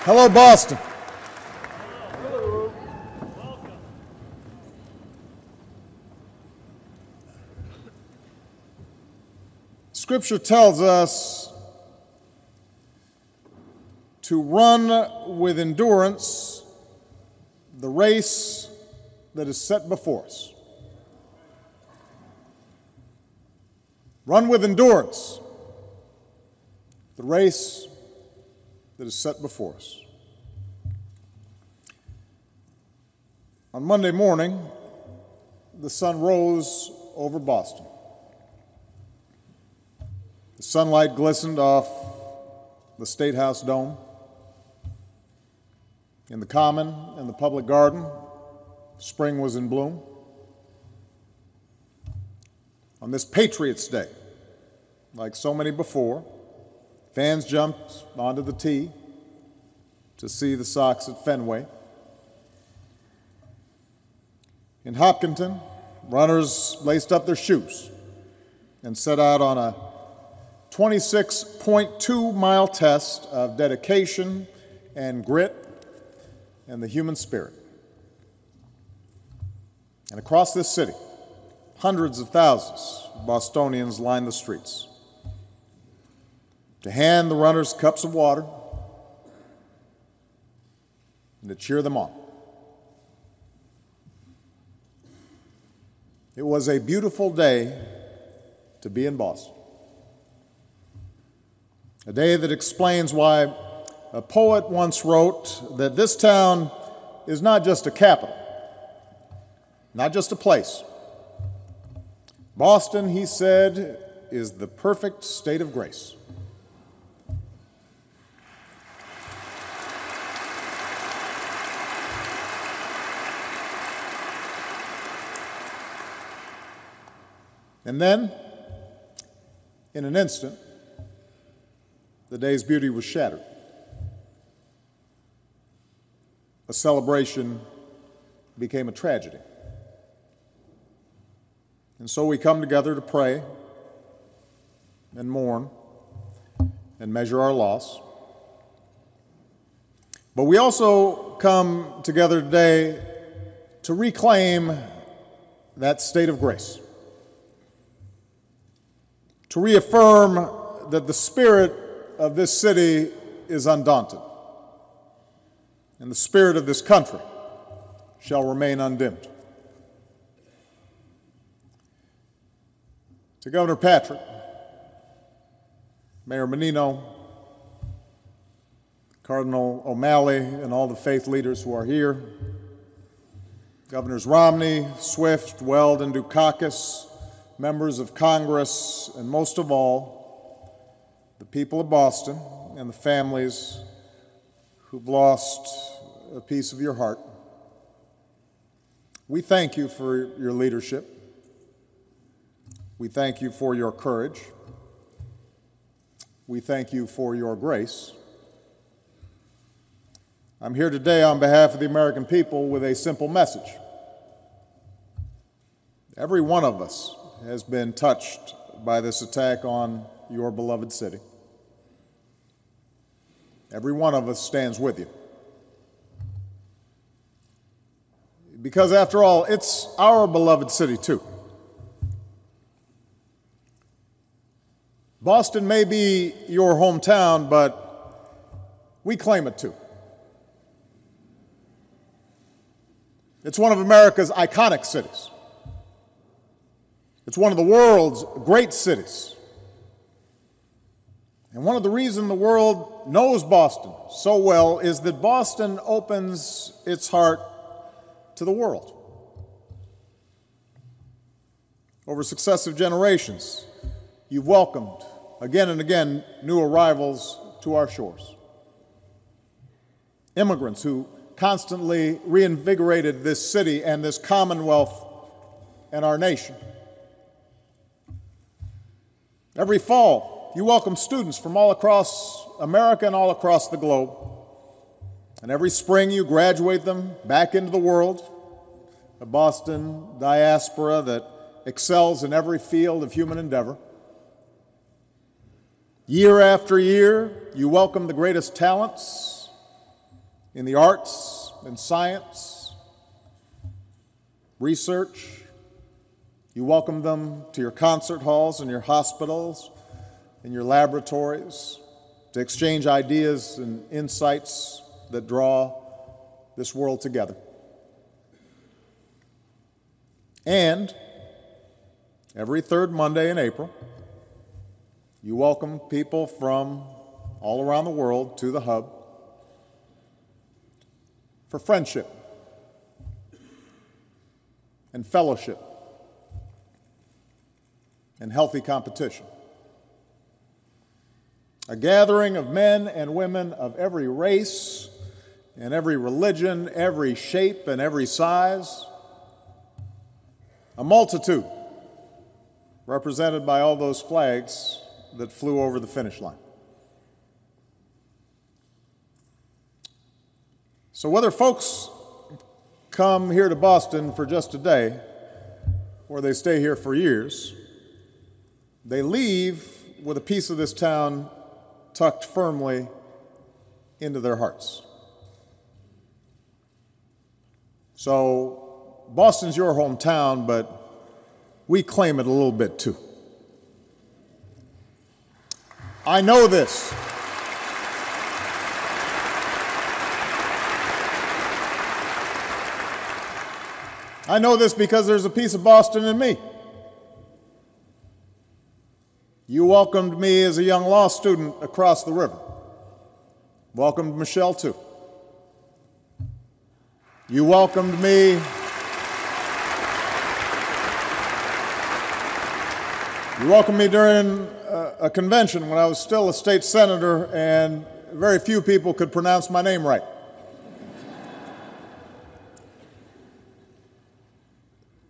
Hello, Boston. Scripture tells us to run with endurance the race that is set before us. Run with endurance the race that is set before us. On Monday morning, the sun rose over Boston. The sunlight glistened off the State House dome. In the Common and the Public Garden, spring was in bloom. On this Patriots' Day, like so many before, fans jumped onto the tee to see the Sox at Fenway. In Hopkinton, runners laced up their shoes and set out on a 26.2-mile test of dedication and grit and the human spirit. And across this city, hundreds of thousands of Bostonians lined the streets to hand the runners cups of water and to cheer them on. It was a beautiful day to be in Boston. A day that explains why a poet once wrote that this town is not just a capital, not just a place. Boston, he said, is the perfect state of grace. And then, in an instant, the day's beauty was shattered. A celebration became a tragedy. And so we come together to pray and mourn and measure our loss. But we also come together today to reclaim that state of grace, to reaffirm that the spirit of this city is undaunted, and the spirit of this country shall remain undimmed. To Governor Patrick, Mayor Menino, Cardinal O'Malley, and all the faith leaders who are here, Governors Romney, Swift, Weld, and Dukakis, members of Congress, and most of all, the people of Boston and the families who've lost a piece of your heart. We thank you for your leadership. We thank you for your courage. We thank you for your grace. I'm here today on behalf of the American people with a simple message. Every one of us has been touched by this attack on your beloved city. Every one of us stands with you. Because after all, it's our beloved city too. Boston may be your hometown, but we claim it too. It's one of America's iconic cities. It's one of the world's great cities. And one of the reasons the world knows Boston so well is that Boston opens its heart to the world. Over successive generations, you've welcomed again and again new arrivals to our shores. Immigrants who constantly reinvigorated this city and this commonwealth and our nation. Every fall, you welcome students from all across America and all across the globe. And every spring, you graduate them back into the world, a Boston diaspora that excels in every field of human endeavor. Year after year, you welcome the greatest talents in the arts and science, research. You welcome them to your concert halls and your hospitals and your laboratories to exchange ideas and insights that draw this world together. And every third Monday in April, you welcome people from all around the world to the hub for friendship and fellowship and healthy competition. A gathering of men and women of every race and every religion, every shape and every size. A multitude represented by all those flags that flew over the finish line. So whether folks come here to Boston for just a day or they stay here for years, they leave with a piece of this town tucked firmly into their hearts. So Boston's your hometown, but we claim it a little bit too. I know this. I know this because there's a piece of Boston in me. You welcomed me as a young law student across the river. Welcomed Michelle, too. You welcomed me during a convention when I was still a state senator and very few people could pronounce my name right.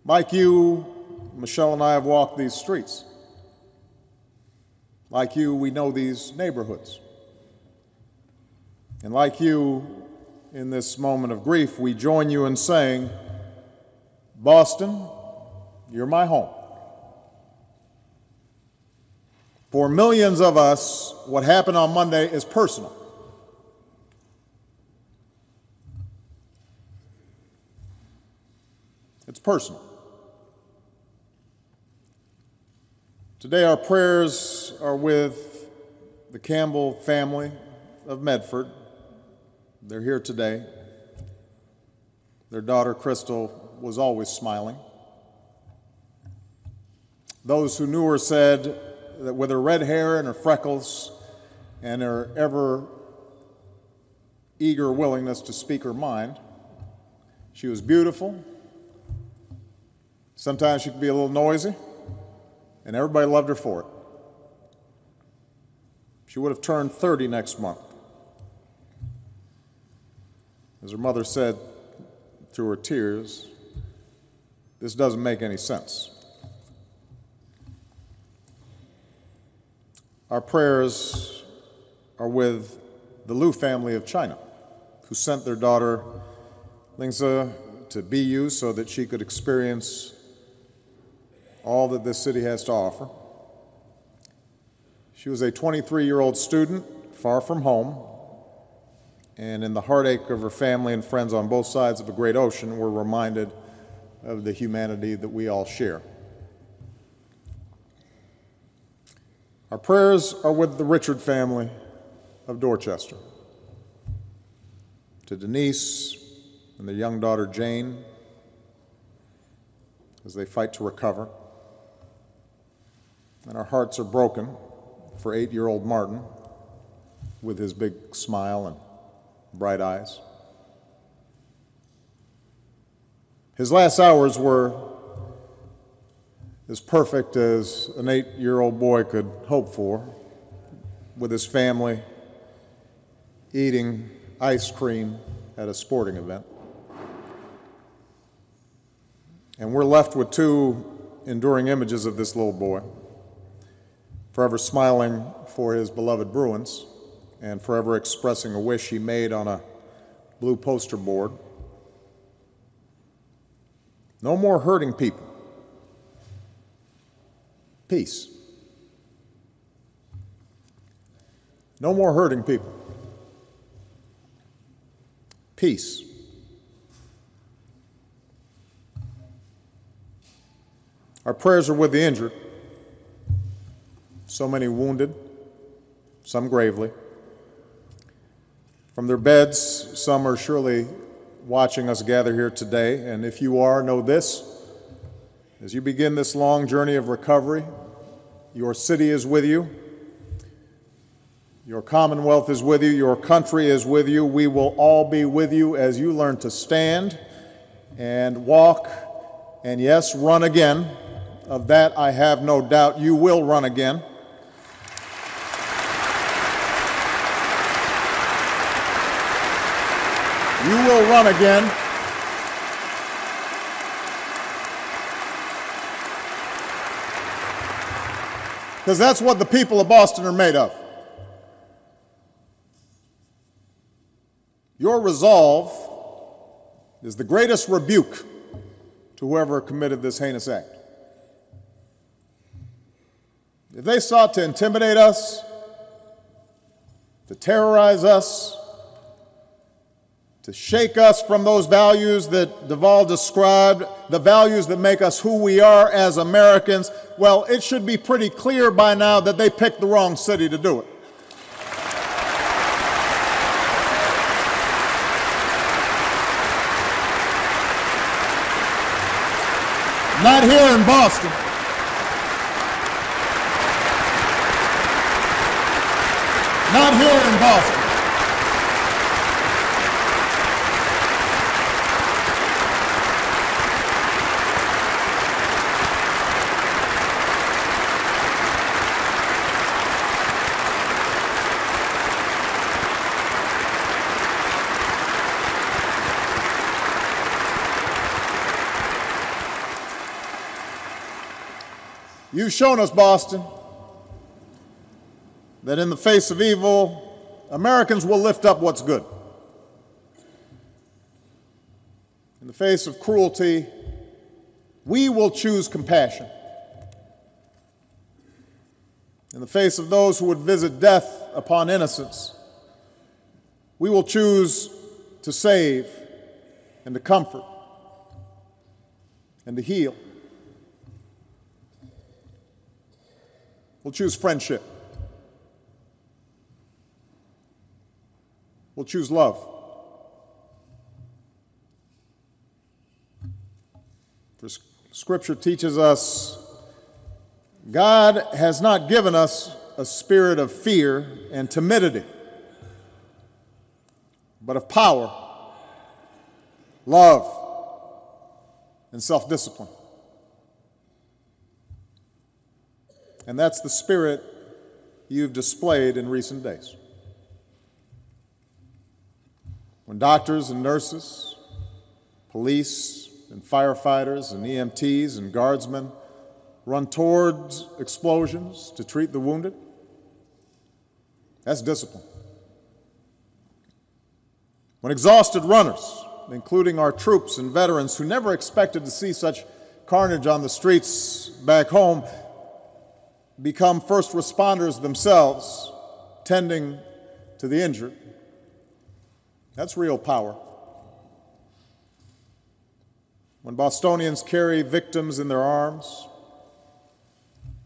Like you, Michelle and I have walked these streets. Like you, we know these neighborhoods. And like you, in this moment of grief, we join you in saying, Boston, you're my home. For millions of us, what happened on Monday is personal. It's personal. Today our prayers are with the Campbell family of Medford. They're here today. Their daughter Crystal was always smiling. Those who knew her said that with her red hair and her freckles and her ever eager willingness to speak her mind, she was beautiful. Sometimes she could be a little noisy, and everybody loved her for it. She would have turned 30 next month. As her mother said through her tears, this doesn't make any sense. Our prayers are with the Liu family of China, who sent their daughter Lingzi to BU so that she could experience all that this city has to offer. She was a 23-year-old student, far from home, and in the heartache of her family and friends on both sides of a great ocean, we're reminded of the humanity that we all share. Our prayers are with the Richard family of Dorchester, to Denise and their young daughter Jane as they fight to recover. And our hearts are broken for 8-year-old Martin with his big smile and bright eyes. His last hours were as perfect as an 8-year-old boy could hope for, with his family eating ice cream at a sporting event. And we're left with two enduring images of this little boy, forever smiling for his beloved Bruins and forever expressing a wish he made on a blue poster board. No more hurting people. Peace. No more hurting people. peace. Our prayers are with the injured, so many wounded, some gravely. From their beds, some are surely watching us gather here today, and if you are, know this: as you begin this long journey of recovery, your city is with you, your commonwealth is with you, your country is with you. We will all be with you as you learn to stand and walk, and yes, run again. Of that I have no doubt. You will run again. You will run again. Because that's what the people of Boston are made of. Your resolve is the greatest rebuke to whoever committed this heinous act. If they sought to intimidate us, to terrorize us, to shake us from those values that Duvall described, the values that make us who we are as Americans, well, it should be pretty clear by now that they picked the wrong city to do it. Not here in Boston. Not here in Boston. You've shown us, Boston, that in the face of evil, Americans will lift up what's good. In the face of cruelty, we will choose compassion. In the face of those who would visit death upon innocence, we will choose to save and to comfort and to heal. We'll choose friendship. We'll choose love. For Scripture teaches us God has not given us a spirit of fear and timidity, but of power, love, and self-discipline. And that's the spirit you've displayed in recent days. When doctors and nurses, police and firefighters and EMTs and guardsmen run towards explosions to treat the wounded, that's discipline. When exhausted runners, including our troops and veterans who never expected to see such carnage on the streets back home, become first responders themselves, tending to the injured, that's real power. When Bostonians carry victims in their arms,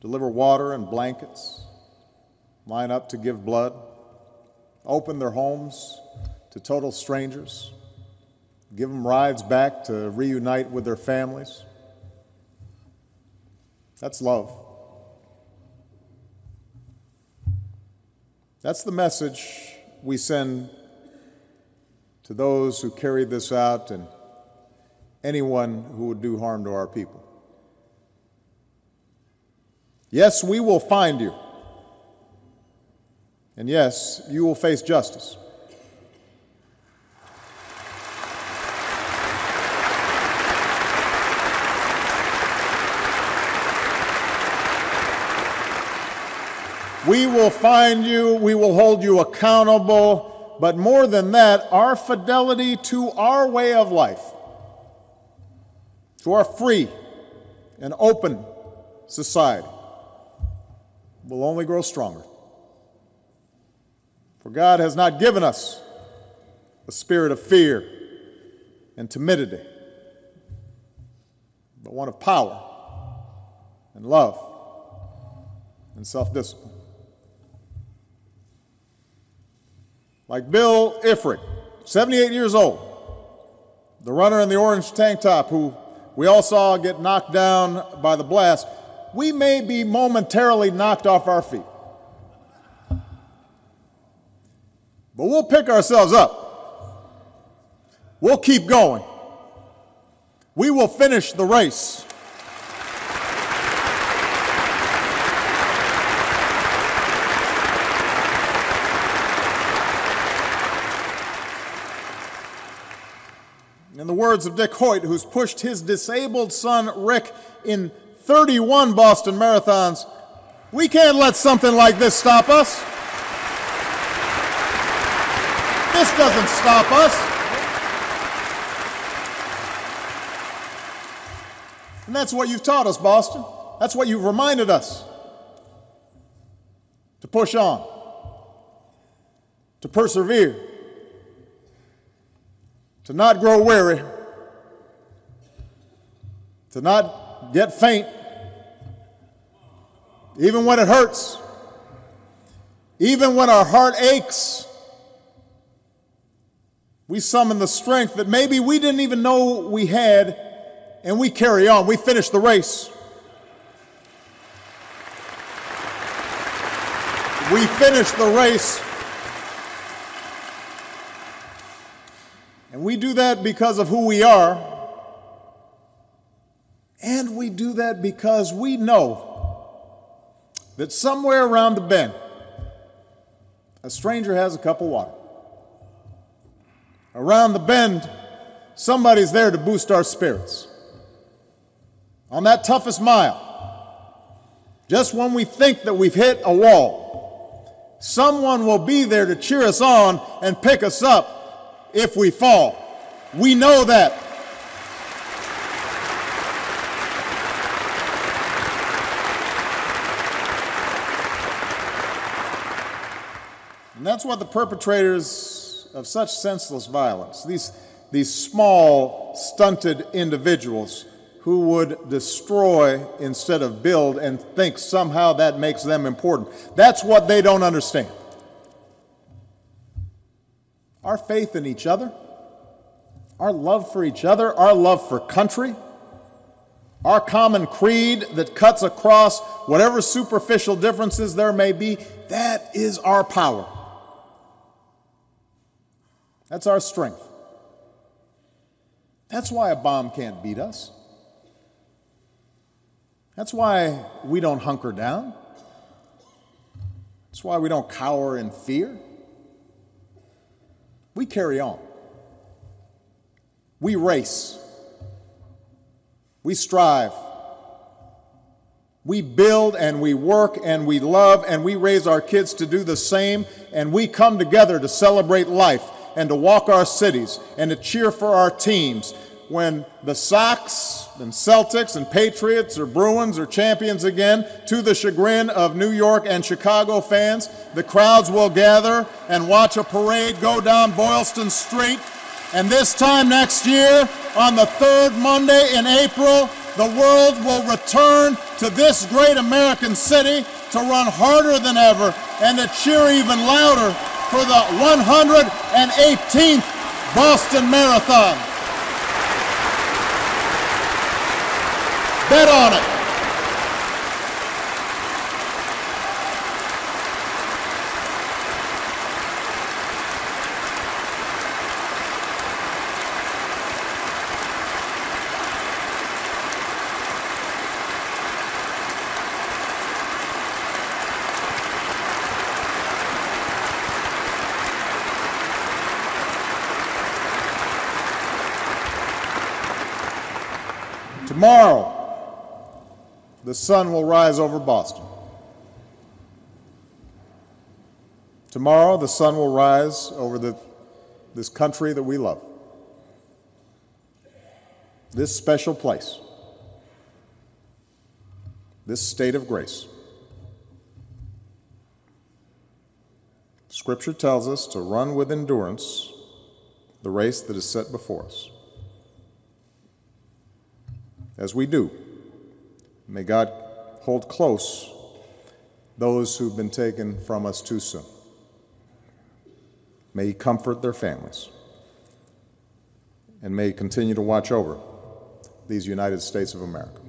deliver water and blankets, line up to give blood, open their homes to total strangers, give them rides back to reunite with their families, that's love. That's the message we send to those who carried this out and anyone who would do harm to our people. Yes, we will find you. And yes, you will face justice. We will find you, we will hold you accountable, but more than that, our fidelity to our way of life, to our free and open society, will only grow stronger. For God has not given us a spirit of fear and timidity, but one of power and love and self-discipline. Like Bill Ifrit, 78 years old, the runner in the orange tank top who we all saw get knocked down by the blast, we may be momentarily knocked off our feet. But we'll pick ourselves up. We'll keep going. We will finish the race. In the words of Dick Hoyt, who's pushed his disabled son Rick in 31 Boston marathons, we can't let something like this stop us. This doesn't stop us. And that's what you've taught us, Boston. That's what you've reminded us. To push on. To persevere. To not grow weary. To not get faint. Even when it hurts. Even when our heart aches. We summon the strength that maybe we didn't even know we had, and we carry on. We finish the race. We finish the race. And we do that because of who we are. And we do that because we know that somewhere around the bend, a stranger has a cup of water. Around the bend, somebody's there to boost our spirits. On that toughest mile, just when we think that we've hit a wall, someone will be there to cheer us on and pick us up if we fall. We know that. And that's what the perpetrators of such senseless violence, these small, stunted individuals who would destroy instead of build and think somehow that makes them important. That's what they don't understand. Our faith in each other, our love for each other, our love for country, our common creed that cuts across whatever superficial differences there may be, that is our power. That's our strength. That's why a bomb can't beat us. That's why we don't hunker down. That's why we don't cower in fear. We carry on. We race. We strive. We build and we work and we love and we raise our kids to do the same, and we come together to celebrate life and to walk our cities and to cheer for our teams. When the Sox and Celtics and Patriots or Bruins are champions again, to the chagrin of New York and Chicago fans, the crowds will gather and watch a parade go down Boylston Street. And this time next year, on the third Monday in April, the world will return to this great American city to run harder than ever and to cheer even louder for the 118th Boston Marathon. Bet on it. Tomorrow, the sun will rise over Boston. Tomorrow, the sun will rise over this country that we love. This special place. This state of grace. Scripture tells us to run with endurance the race that is set before us. As we do, may God hold close those who've been taken from us too soon. May He comfort their families, and may He continue to watch over these United States of America.